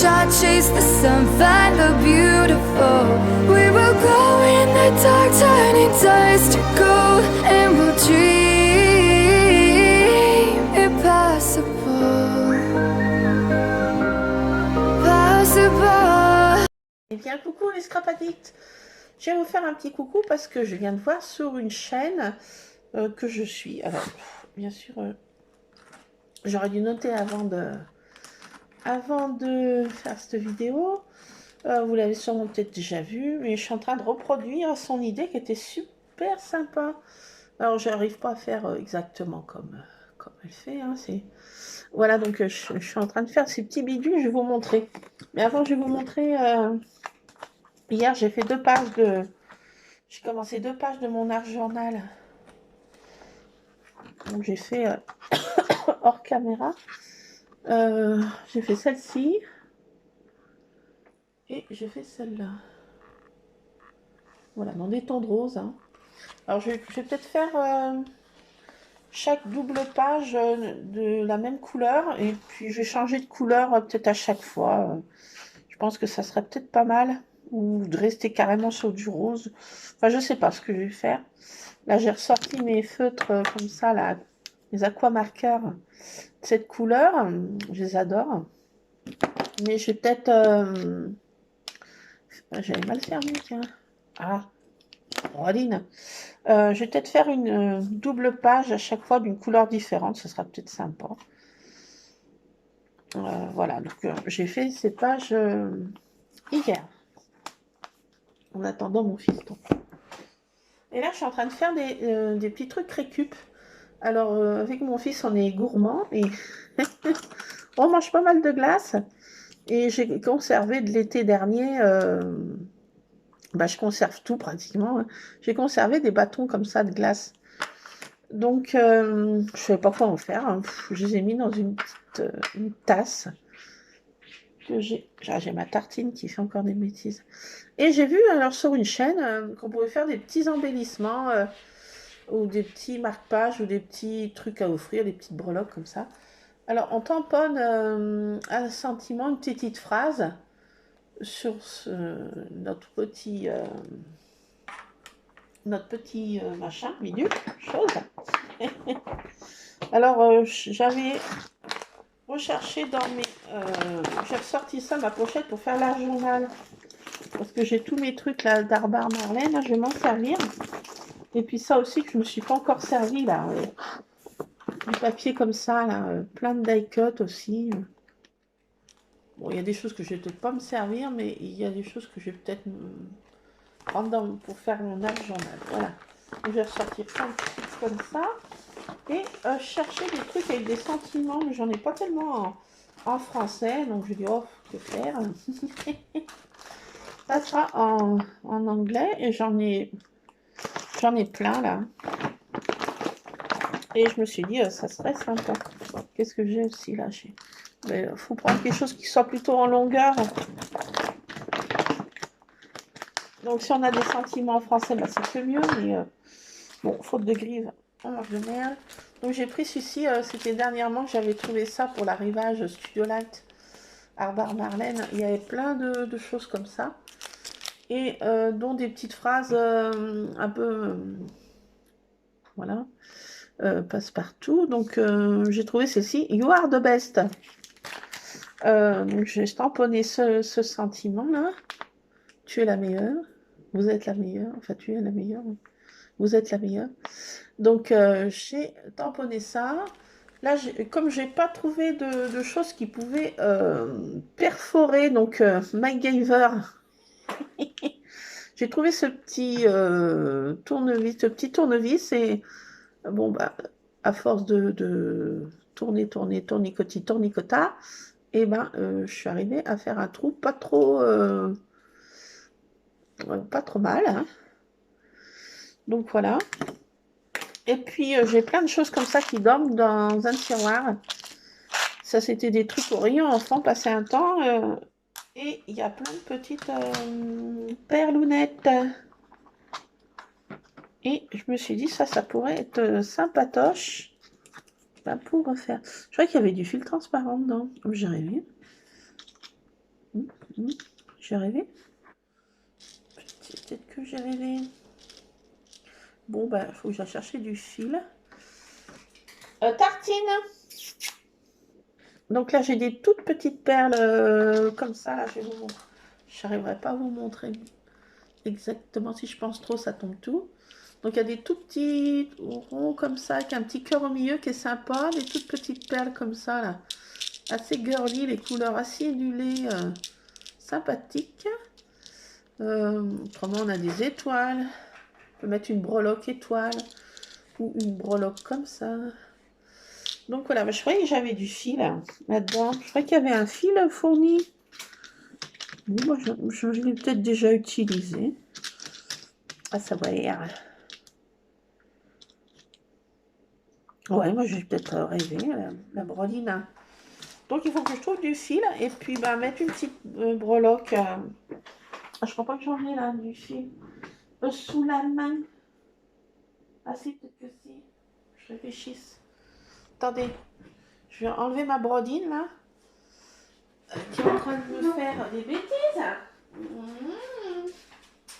Chase the sun, find the beautiful. We will go in the dark, turning dust to gold, and we'll dream impossible, possible. Eh bien, coucou les Scrap Addicts. Je vais vous faire un petit coucou parce que je viens de voir sur une chaîne que je suis. Alors, bien sûr, j'aurais dû noter avant de faire cette vidéo. Vous l'avez sûrement peut-être déjà vu, mais je suis en train de reproduire son idée qui était super sympa. Alors, j'arrive pas à faire exactement comme elle fait. Hein, voilà, donc je suis en train de faire ces petits bidules, je vais vous montrer. Mais avant, je vais vous montrer... Hier, j'ai fait 2 pages de... J'ai commencé 2 pages de mon art journal. Donc, j'ai fait hors caméra. J'ai fait celle-ci. Et j'ai fait celle-là. Voilà, dans des tons de rose. Hein. Alors, je vais peut-être faire chaque double page de la même couleur. Et puis, je vais changer de couleur peut-être à chaque fois. Je pense que ça serait peut-être pas mal. Ou de rester carrément sur du rose. Enfin, je sais pas ce que je vais faire. Là, j'ai ressorti mes feutres comme ça, là, les aquamarqueurs de cette couleur. Je les adore. Mais je vais peut-être... J'avais mal fermé, tiens. Ah, Roline. Je vais peut-être faire une double page à chaque fois d'une couleur différente. Ce sera peut-être sympa. Voilà, donc j'ai fait ces pages hier. En attendant mon fiston. Et là, je suis en train de faire des petits trucs récup. Alors, avec mon fils, on est gourmand et on mange pas mal de glace. Et j'ai conservé de l'été dernier, je conserve tout pratiquement. Hein. J'ai conservé des bâtons comme ça de glace. Donc, je ne savais pas quoi en faire. Hein. Je les ai mis dans une petite une tasse. J'ai ma tartine qui fait encore des bêtises. Et j'ai vu alors sur une chaîne qu'on pouvait faire des petits embellissements ou des petits marque-pages ou des petits trucs à offrir, des petites breloques comme ça. Alors, on tamponne un sentiment, une petite phrase sur notre petit machin, bidule, chose. Alors, j'avais recherché dans mes... j'ai ressorti ça, ma pochette, pour faire l'art journal. Parce que j'ai tous mes trucs là d'Arbor Marlène, là, je vais m'en servir. Et puis ça aussi que je me suis pas encore servi là. Du papier comme ça, là, plein de die cut aussi. Bon, il y a des choses que je vais peut-être pas me servir, mais il y a des choses que je vais peut-être prendre pour faire mon art journal. Voilà. Donc, je vais ressortir plein de trucs comme ça. Et chercher des trucs avec des sentiments, mais j'en ai pas tellement en français. Donc je dis, oh, que faire. Ça sera en anglais et j'en ai plein là. Et je me suis dit, ça serait sympa. Qu'est-ce que j'ai aussi là? Il faut prendre quelque chose qui soit plutôt en longueur. Donc si on a des sentiments en français, c'est que mieux. Mais bon, faute de grive, on mange de merde. Donc j'ai pris celui-ci, c'était dernièrement que j'avais trouvé ça pour l'arrivage Studio Light Arbor Marlène. Il y avait plein de choses comme ça. Et dont des petites phrases un peu... voilà. Passe-partout. Donc j'ai trouvé celle-ci. You are the best. Donc j'ai tamponné ce sentiment-là. Tu es la meilleure. Vous êtes la meilleure. Enfin, tu es la meilleure. Vous êtes la meilleure. Donc j'ai tamponné ça. Là, comme j'ai pas trouvé de choses qui pouvaient perforer, donc MacGyver, j'ai trouvé ce petit tournevis, et bon, à force de tournicota, et je suis arrivée à faire un trou pas trop mal. Hein. Donc voilà. Et puis j'ai plein de choses comme ça qui dorment dans un tiroir. Ça, c'était des trucs au rayon enfant, passé un temps. Et il y a plein de petites perlounettes. Et je me suis dit, ça pourrait être sympatoche pour refaire. Je crois qu'il y avait du fil transparent dedans, comme j'aurais vu. J'ai rêvé. Peut-être que j'ai rêvé. Bon, bah, il faut que j'aille chercher du fil. Tartine. Donc là, j'ai des toutes petites perles comme ça. Là, je n'arriverai pas à vous montrer exactement. Si je pense trop, ça tombe tout. Donc il y a des tout petits ronds comme ça, avec un petit cœur au milieu qui est sympa. Des toutes petites perles comme ça, là. Assez girly, les couleurs assez ondulées, sympathiques. Autrement, on a des étoiles. On peut mettre une breloque étoile ou une breloque comme ça. Donc voilà, je croyais que j'avais du fil là-dedans. Je croyais qu'il y avait un fil fourni. Bon, moi, je l'ai peut-être déjà utilisé. À savoir. Ouais, moi, j'ai peut-être rêvé, la breline. Donc, il faut que je trouve du fil et puis bah, mettre une petite breloque. Je crois pas que j'en ai là, du fil. Sous la main. Ah si, peut-être que si. Je réfléchisse. Attendez, je vais enlever ma brodine là. Qui est en train de me faire des bêtises.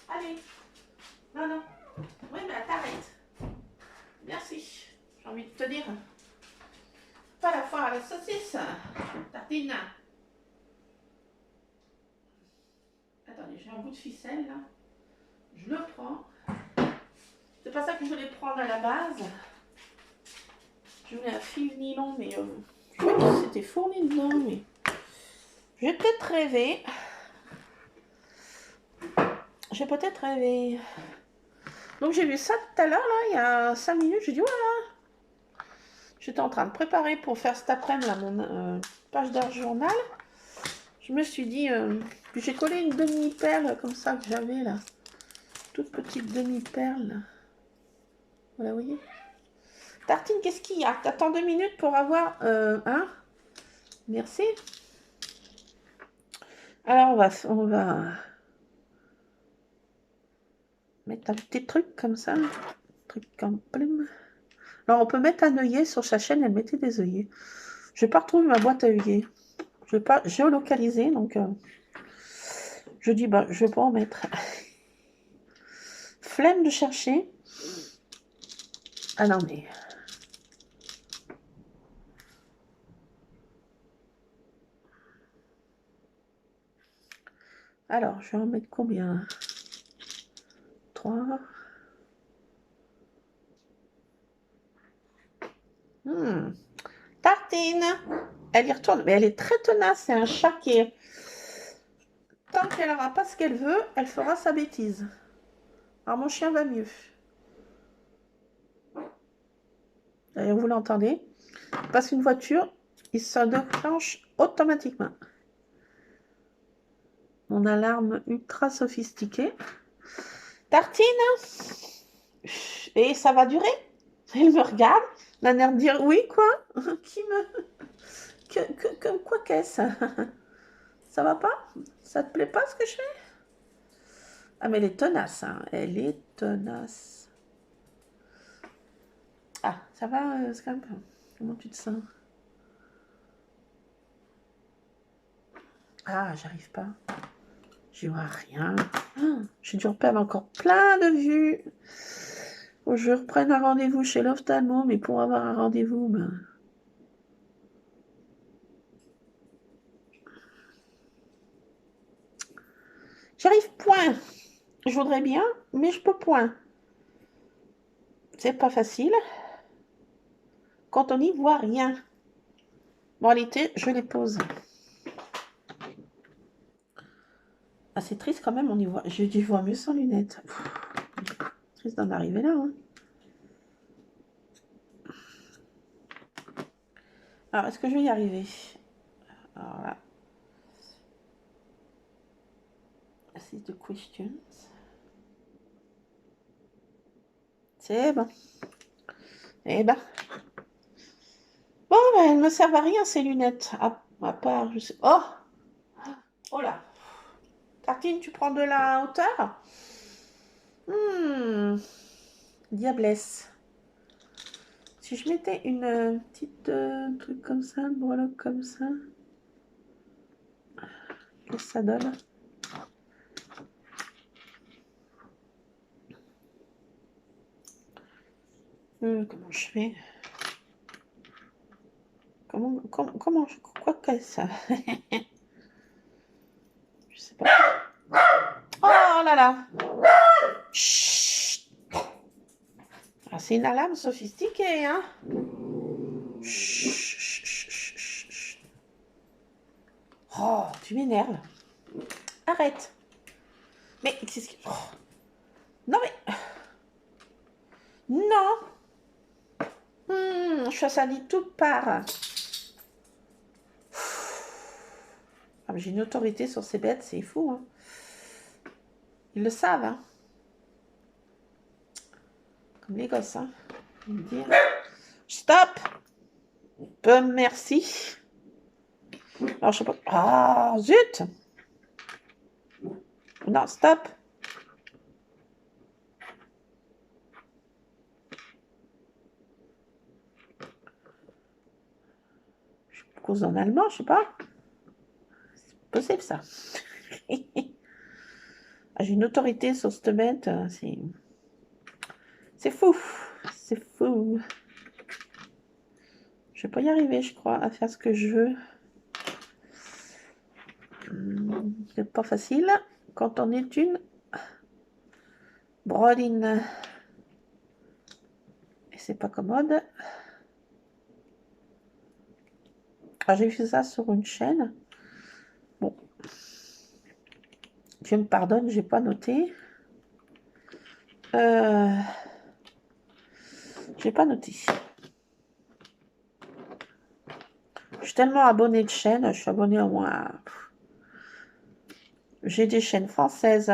Allez. Non, non. Oui, mais t'arrêtes. Merci. J'ai envie de te dire. Pas la foire à la saucisse. Tartine. Attendez, j'ai un bout de ficelle là. Je le prends. C'est pas ça que je voulais prendre à la base. Je voulais un fil nylon, mais je crois que c'était fourni dedans, mais j'ai peut-être rêvé. J'ai peut-être rêvé. Donc j'ai vu ça tout à l'heure, là, il y a 5 minutes. J'ai dit, voilà. J'étais en train de préparer pour faire cet après-midi mon page d'art journal. Je me suis dit, puis j'ai collé une demi-perle comme ça que j'avais là. Toute petite demi-perle. Voilà, vous voyez. Tartine, qu'est-ce qu'il y a? T'attends 2 minutes pour avoir un. Merci. Alors, on va mettre un petit truc comme ça. Un truc en plume. Alors, on peut mettre un œillet sur sa chaîne. Elle mettait des œillets. Je vais pas retrouver ma boîte à œillets. Je vais pas géolocaliser, donc je dis, bah, je vais pas en mettre. Flemme de chercher. Ah non, mais... Alors, je vais en mettre combien? 3. Tartine. Elle y retourne, mais elle est très tenace. C'est un chat qui est... Tant qu'elle n'aura pas ce qu'elle veut, elle fera sa bêtise. Alors, mon chien va mieux. D'ailleurs, vous l'entendez. Il passe une voiture, il se déclenche automatiquement. Mon alarme ultra sophistiquée. Tartine. Et ça va durer? Elle me regarde, d'un air de dire oui, quoi? Qui me. Quoi qu'est-ce? Ça va pas? Ça te plaît pas ce que je fais? Ah, mais elle est tenace, hein. Elle est tenace. Ah, ça va, Scamp? Comment tu te sens? Ah, j'arrive pas. J'y vois rien. J'ai dû perdre encore plein de vues. Faut que je reprenne un rendez-vous chez l'ophtalmo, mais pour avoir un rendez-vous, ben... J'y arrive point. Je voudrais bien, mais je peux point. C'est pas facile. Quand on n'y voit rien. Bon, en réalité, je les pose. Ah, c'est triste quand même, on y voit. Je vois mieux sans lunettes. Triste d'en arriver là. Hein. Alors, est-ce que je vais y arriver? Alors là. C'est the questions. C'est bon. Eh ben. Bon, ben, elles ne me servent à rien ces lunettes. À part, je sais. Oh! Oh là! Tartine, tu prends de la hauteur? Diablesse. Si je mettais une petite truc comme ça, une breloque comme ça. Qu'est-ce que ça donne? Comment je fais? Comment quoi que ça? Je sais pas. Oh là là! Chut! Ah, c'est une alarme sophistiquée, hein? Chut. Oh, tu m'énerves. Arrête. Mais qu'est-ce que... Oh. Non mais... Non. Je suis assaillie de toutes parts. Ah, j'ai une autorité sur ces bêtes, c'est fou. Hein. Ils le savent. Hein. Comme les gosses. Hein. Dire. Stop. Merci. Alors, je sais pas... Ah, zut. Non, stop. Je cause en allemand, je sais pas. C'est possible, ça. Ah, j'ai une autorité sur cette bête. C'est fou. C'est fou. Je vais pas y arriver, je crois, à faire ce que je veux. C'est pas facile quand on est une broline. Et c'est pas commode. Ah, j'ai fait ça sur une chaîne. Bon. Dieu me pardonne, j'ai pas noté. J'ai pas noté. Je suis tellement abonnée de chaînes, je suis abonnée au moins à... J'ai des chaînes françaises,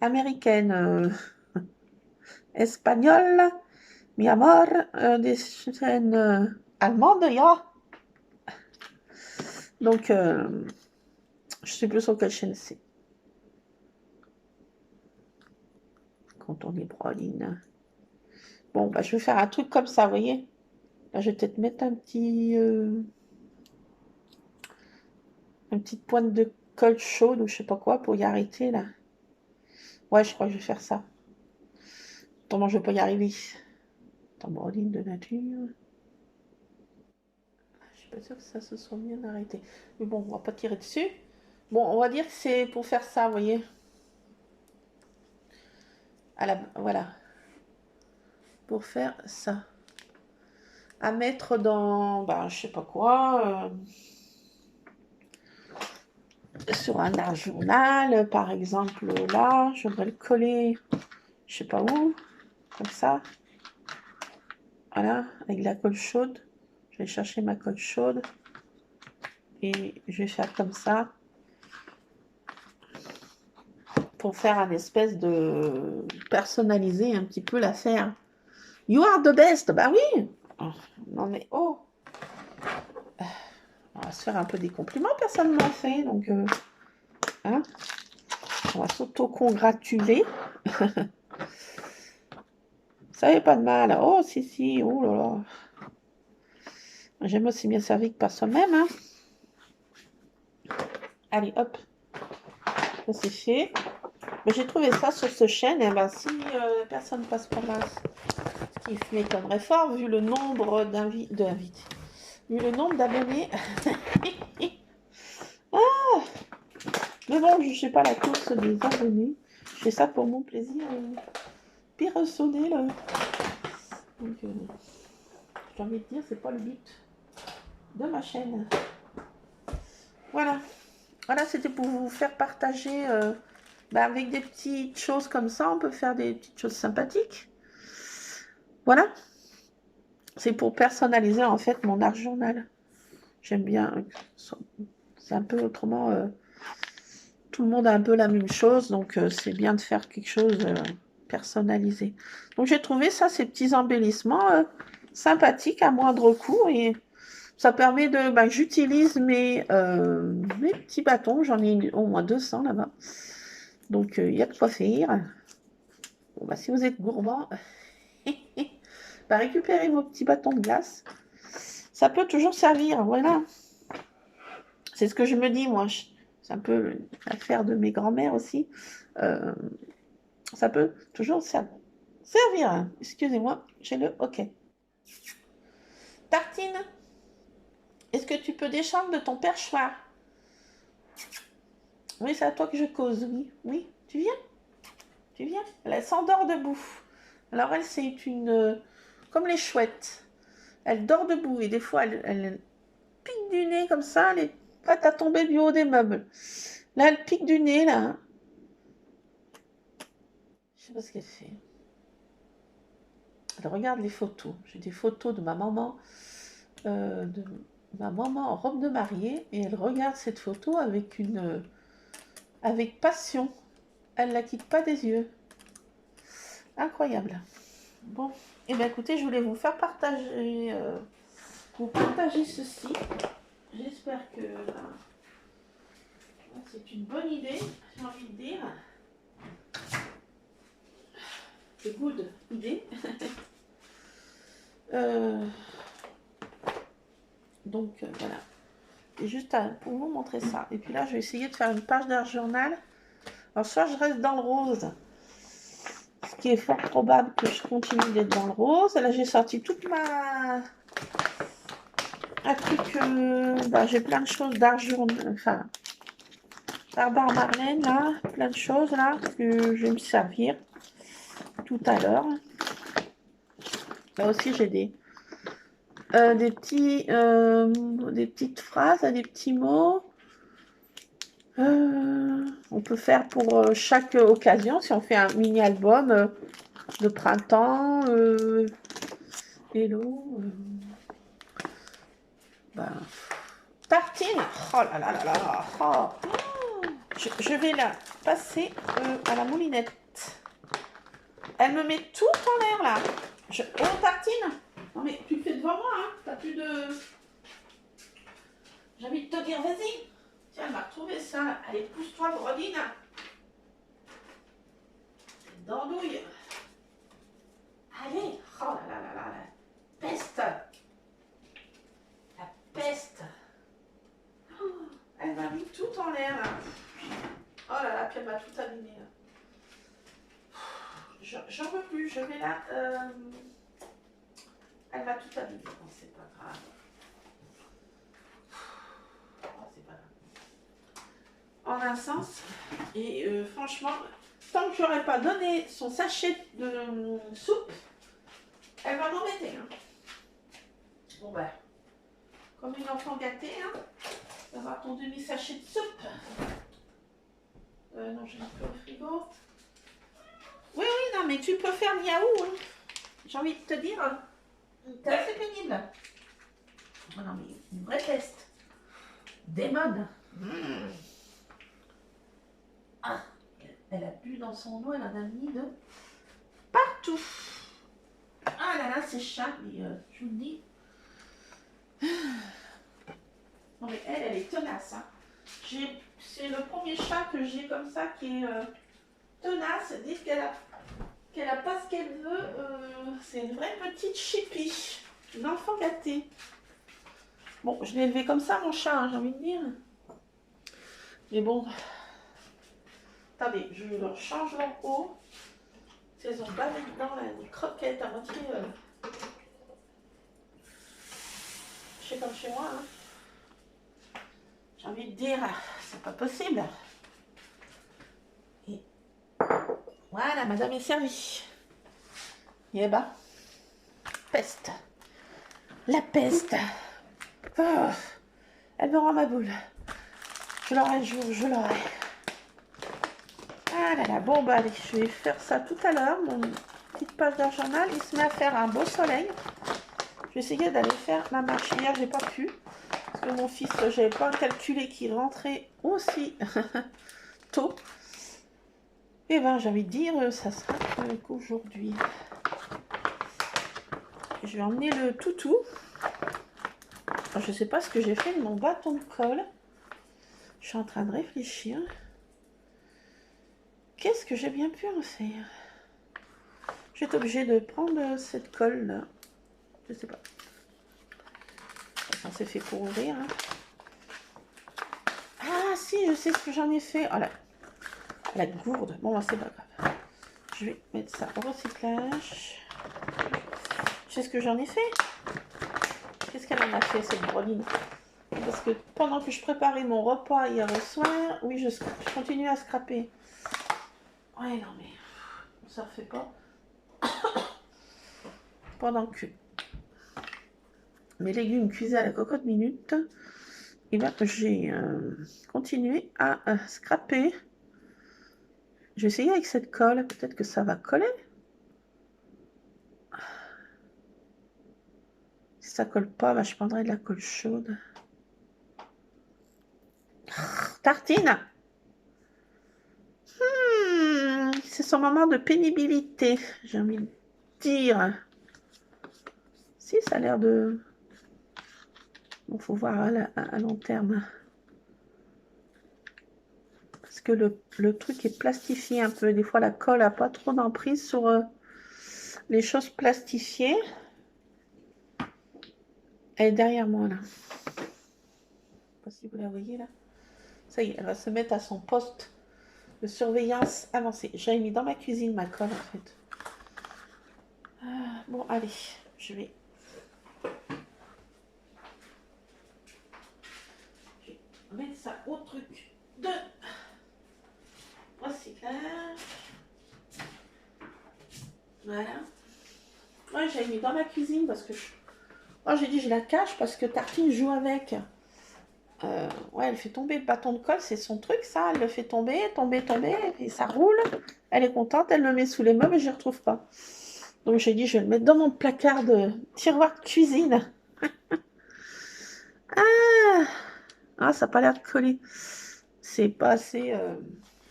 américaines, espagnoles, mi amor, des chaînes allemandes, ya. Donc, je sais plus sur quelle chaîne c'est. Quand on est broline. Bon, bah, je vais faire un truc comme ça, vous voyez. Là, je vais peut-être mettre un petit... une petite pointe de colle chaude ou je sais pas quoi pour y arrêter, là. Ouais, je crois que je vais faire ça. Autrement, je vais pas y arriver. Tambourini de nature. Je suis pas sûre que ça se soit bien arrêté. Mais bon, on va pas tirer dessus. Bon, on va dire que c'est pour faire ça, vous voyez. Voilà. Pour faire ça. À mettre dans, bah, je sais pas quoi. Sur un art journal, par exemple, là. Je voudrais le coller, je sais pas où. Comme ça. Voilà, avec la colle chaude. Je vais chercher ma colle chaude. Et je vais faire comme ça. Pour faire un espèce de personnaliser un petit peu l'affaire. You are the best. Bah oui. Oh, non mais oh. On va se faire un peu des compliments. Personne ne m'a fait. Donc, hein, on va s'auto-congratuler. Ça n'est pas de mal. Oh, si. Oh là là. J'aime aussi bien servi que par soi-même. Hein. Allez, hop. Ça c'est fait. J'ai trouvé ça sur ce chaîne. Et ben, si personne passe par là, ce qui m'étonnerait fort, vu le nombre d'invités, vu le nombre d'abonnés. Ah, mais bon, je ne sais pas la course des abonnés. Je fais ça pour mon plaisir. Pire sonner, là. Donc, j'ai envie de dire, c'est pas le but de ma chaîne. Voilà. Voilà, c'était pour vous faire partager... avec des petites choses comme ça, on peut faire des petites choses sympathiques. Voilà. C'est pour personnaliser en fait mon art journal. J'aime bien. C'est un peu autrement. Tout le monde a un peu la même chose, donc c'est bien de faire quelque chose personnalisé. Donc j'ai trouvé ça, ces petits embellissements sympathiques à moindre coût et ça permet de. J'utilise mes petits bâtons, j'en ai au moins 200 là-bas. Donc, il y a de quoi faire. Bon, si vous êtes gourmand, récupérez vos petits bâtons de glace. Ça peut toujours servir, voilà. C'est ce que je me dis, moi. c'est un peu l'affaire de mes grands-mères aussi. Ça peut toujours servir. Hein. Excusez-moi, j'ai le OK. Tartine, est-ce que tu peux descendre de ton perchoir? Oui, c'est à toi que je cause, oui. Oui, tu viens? Tu viens? Elle s'endort debout. Alors elle, c'est une... comme les chouettes. Elle dort debout et des fois, elle pique du nez comme ça, elle est prête à tomber du haut des meubles. Là, elle pique du nez, là. Je sais pas ce qu'elle fait. Elle regarde les photos. J'ai des photos de ma maman en robe de mariée et elle regarde cette photo avec passion. Elle la quitte pas des yeux. Incroyable. Bon, et bien écoutez, je voulais vous faire partager ceci. J'espère que c'est une bonne idée, j'ai envie de dire. C'est good idée. Donc voilà. Et juste pour vous montrer ça. Et puis là, je vais essayer de faire une page d'un journal. Alors soit je reste dans le rose, ce qui est fort probable que je continue d'être dans le rose. Là, j'ai sorti toute un truc, j'ai plein de choses d'argent, enfin, Barbare Marlène, là, plein de choses, là, que je vais me servir tout à l'heure. Là aussi, j'ai des petites phrases, des petits mots. On peut faire pour chaque occasion, si on fait un mini-album de printemps, hello, tartine, oh là là là là, oh. Je vais la passer à la moulinette. Elle me met tout en l'air là. Oh tartine, non mais tu le fais devant moi, hein. T'as plus de... J'ai envie de te dire, vas-y. Tiens, elle m'a retrouvé ça. Allez, pousse-toi, Brodine. Dandouille. Allez. Oh là là là là. La peste. La peste. Oh, elle m'a mis tout en l'air, là. Oh là là, puis elle m'a tout abîmé, là. J'en veux plus. Je vais là... Elle m'a tout abîmé. Non, c'est pas grave. En un sens, et franchement, tant que j'aurais pas donné son sachet de soupe, elle va m'embêter. Hein. Bon ben, comme une enfant gâtée, hein, d'avoir ton demi-sachet de soupe. Non, je n'ai plus au frigo. Oui, non, mais tu peux faire miaou. Hein. J'ai envie de te dire, c'est assez pénible. Oh non, mais une vraie peste. Démon. Ah, elle a bu dans son eau, elle en a mis de partout. Ah là là, c'est chat, mais je vous le dis. Non mais elle est tenace. Hein. C'est le premier chat que j'ai comme ça qui est tenace. Dès qu'elle a pas ce qu'elle veut, c'est une vraie petite chipie. Une enfant gâtée. Bon, je l'ai élevé comme ça mon chat, hein, j'ai envie de dire. Mais bon... Attendez, je leur change leur eau. Elles ont bavé dedans là, des croquettes à moitié. Je sais comme chez moi. Hein. J'ai envie de dire, c'est pas possible. Et voilà, madame est servie. Et bah, peste. La peste. Oh, elle me rend ma boule. Je l'aurai un jour, je l'aurai. Ah là là, bon bah allez, je vais faire ça tout à l'heure, mon petite page d'un journal. Il se met à faire un beau soleil. Je vais essayer d'aller faire ma marche. Hier, j'ai pas pu. Parce que mon fils, j'avais pas calculé qu'il rentrait aussi tôt. Et ben, j'ai envie de dire, ça sera qu'aujourd'hui. Je vais emmener le toutou. Alors, je sais pas ce que j'ai fait de mon bâton de colle. Je suis en train de réfléchir. Qu'est-ce que j'ai bien pu en faire? Je vais être obligée de prendre cette colle là. Je sais pas. Enfin, c'est fait pour ouvrir. Hein. Ah si, je sais ce que j'en ai fait. Oh la gourde. Bon, bah, c'est pas grave. Je vais mettre ça au recyclage. Je sais ce que j'en ai fait. Qu'est-ce qu'elle en a fait, cette broline? Parce que pendant que je préparais mon repas hier au soir, oui, je continue à scraper. Ouais, non, mais ça refait pas. Pendant que mes légumes cuisaient à la cocotte minute, et ben, j'ai continué à scraper. Je vais essayer avec cette colle, peut-être que ça va coller. Si ça colle pas, bah, je prendrai de la colle chaude. Tartine! C'est son moment de pénibilité, j'ai envie de dire. Si, ça a l'air de... Bon, faut voir à long terme. Parce que le truc est plastifié un peu. Des fois, la colle n'a pas trop d'emprise sur les choses plastifiées. Elle est derrière moi, là. Je ne sais pas si vous la voyez, là. Ça y est, elle va se mettre à son poste de surveillance avancée. J'avais mis dans ma cuisine ma colle, en fait. Bon, allez, je vais mettre ça au truc de recyclage. Voilà. Ouais, j'avais mis dans ma cuisine parce que moi j'ai dit je la cache parce que Tartine joue avec. Ouais, elle fait tomber le bâton de colle, c'est son truc ça. Elle le fait tomber, et ça roule. Elle est contente, elle le met sous les meubles et je ne retrouve pas. Donc j'ai dit je vais le mettre dans mon placard de tiroir de cuisine. Ah, ça n'a pas l'air de coller. C'est pas assez...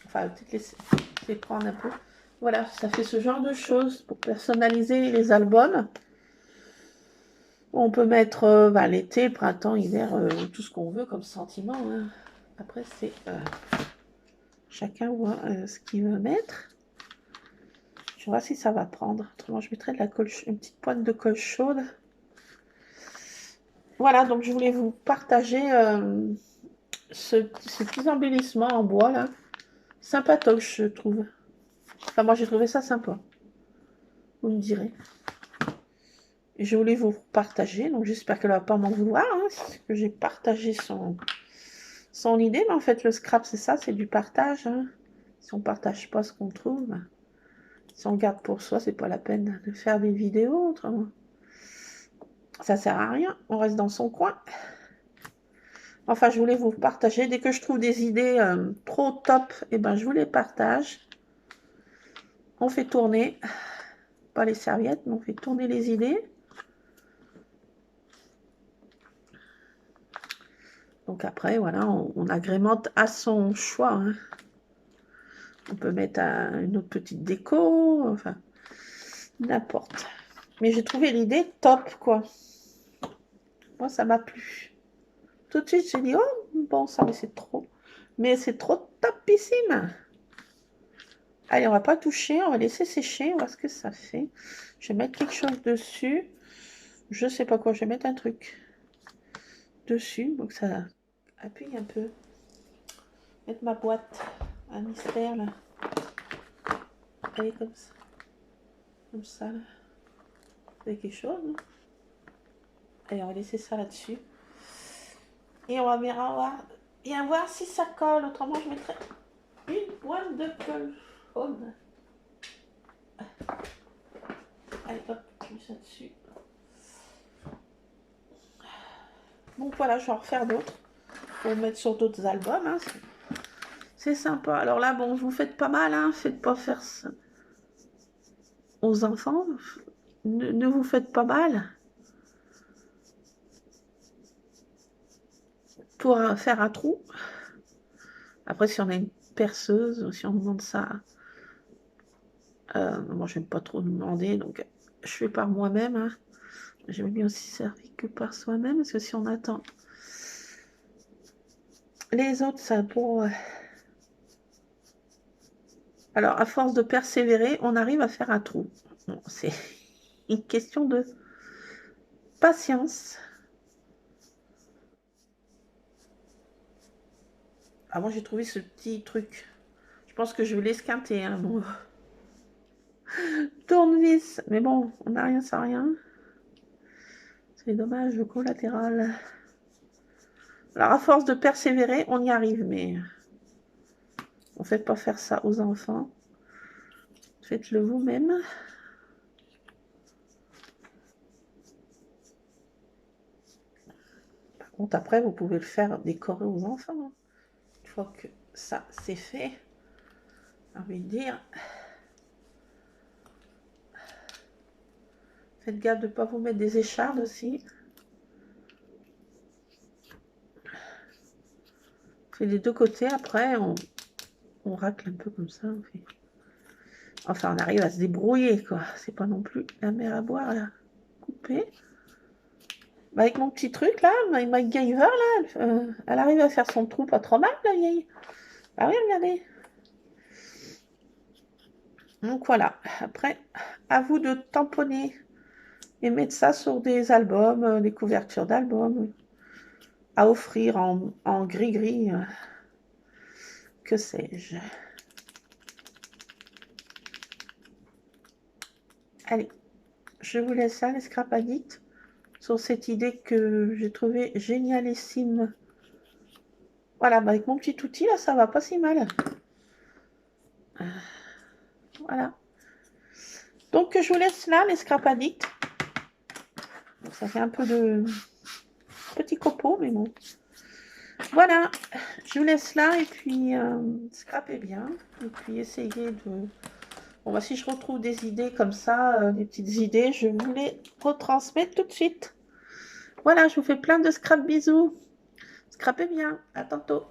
Enfin, peut-être laisser prendre un peu. Voilà, ça fait ce genre de choses pour personnaliser les albums. On peut mettre l'été, le printemps, l'hiver, tout ce qu'on veut comme sentiment. Hein. Après, c'est... chacun voit ce qu'il veut mettre. Je vais voir si ça va prendre. Autrement, je mettrai de la colle, une petite pointe de colle chaude. Voilà, donc je voulais vous partager ce petit embellissement en bois, là. Sympatoche, je trouve. Enfin, moi, j'ai trouvé ça sympa. Vous me direz. Et je voulais vous partager, donc j'espère qu'elle ne va pas m'en vouloir, hein, que j'ai partagé son idée. Mais en fait, le scrap, c'est ça, c'est du partage. Hein. Si on ne partage pas ce qu'on trouve, si on garde pour soi, c'est pas la peine de faire des vidéos autrement. Ça sert à rien, on reste dans son coin. Enfin, je voulais vous partager. Dès que je trouve des idées trop top, et ben, je vous les partage. On fait tourner, pas les serviettes, mais on fait tourner les idées. Donc après, voilà, on agrémente à son choix. Hein. On peut mettre une autre petite déco, enfin, n'importe. Mais j'ai trouvé l'idée top, quoi. Moi, ça m'a plu. Tout de suite, j'ai dit, oh, bon, ça, mais c'est trop. Mais c'est trop topissime. Allez, on va pas toucher, on va laisser sécher, on va voir ce que ça fait. Je vais mettre quelque chose dessus. Je sais pas quoi, je vais mettre un truc dessus, donc ça appuie un peu. Mettre ma boîte, un mystère, là. Elle est comme ça. Comme ça, là. C'est quelque chose, non? Allez, on va laisser ça là-dessus. Et on va bien voir si ça colle. Autrement, je mettrai une pointe de colle jaune. Allez, hop, je mets ça dessus. Donc voilà, je vais en refaire d'autres. Pour mettre sur d'autres albums. Hein. C'est sympa. Alors là, bon, vous faites pas mal. Hein. Faites pas faire ça aux enfants. Ne vous faites pas mal. Pour faire un trou. Après, si on a une perceuse, si on demande ça, moi, je n'aime pas trop demander, donc je fais par moi-même. Hein. J'aime bien aussi servir que par soi-même, parce que si on attend les autres, ça pour... Alors, à force de persévérer, on arrive à faire un trou. Bon, c'est une question de patience. Ah, moi j'ai trouvé ce petit truc. Je pense que je vais l'esquinter, hein, bon. Tournevis, mais bon, on n'a rien sans rien. C'est dommage, le collatéral. Alors, à force de persévérer, on y arrive, mais ne faites pas faire ça aux enfants. Faites-le vous-même. Par contre, après, vous pouvez le faire décorer aux enfants. Une fois que ça, c'est fait, j'ai envie de dire... Faites gaffe de ne pas vous mettre des échardes aussi. C'est des deux côtés, après, on racle un peu comme ça. Enfin, on arrive à se débrouiller, quoi. C'est pas non plus la mer à boire, là. Couper. Bah, avec mon petit truc, là, MacGyver, là, elle arrive à faire son trou pas trop mal, la vieille. Ah oui, regardez. Donc, voilà. Après, à vous de tamponner et mettre ça sur des albums, des couvertures d'albums, à offrir en gris-gris, que sais-je. Allez, je vous laisse là, les scrap addicts, sur cette idée que j'ai trouvée génialissime. Voilà, bah avec mon petit outil, là, ça va pas si mal. Voilà. Donc, je vous laisse là, les scrap addicts. Ça fait un peu de petit copeau, mais bon. Voilà, je vous laisse là, et puis scrapez bien. Et puis, essayez de... Bon, bah, si je retrouve des idées comme ça, des petites idées, je vous les retransmets tout de suite. Voilà, je vous fais plein de scrap bisous. Scrapez bien, à tantôt.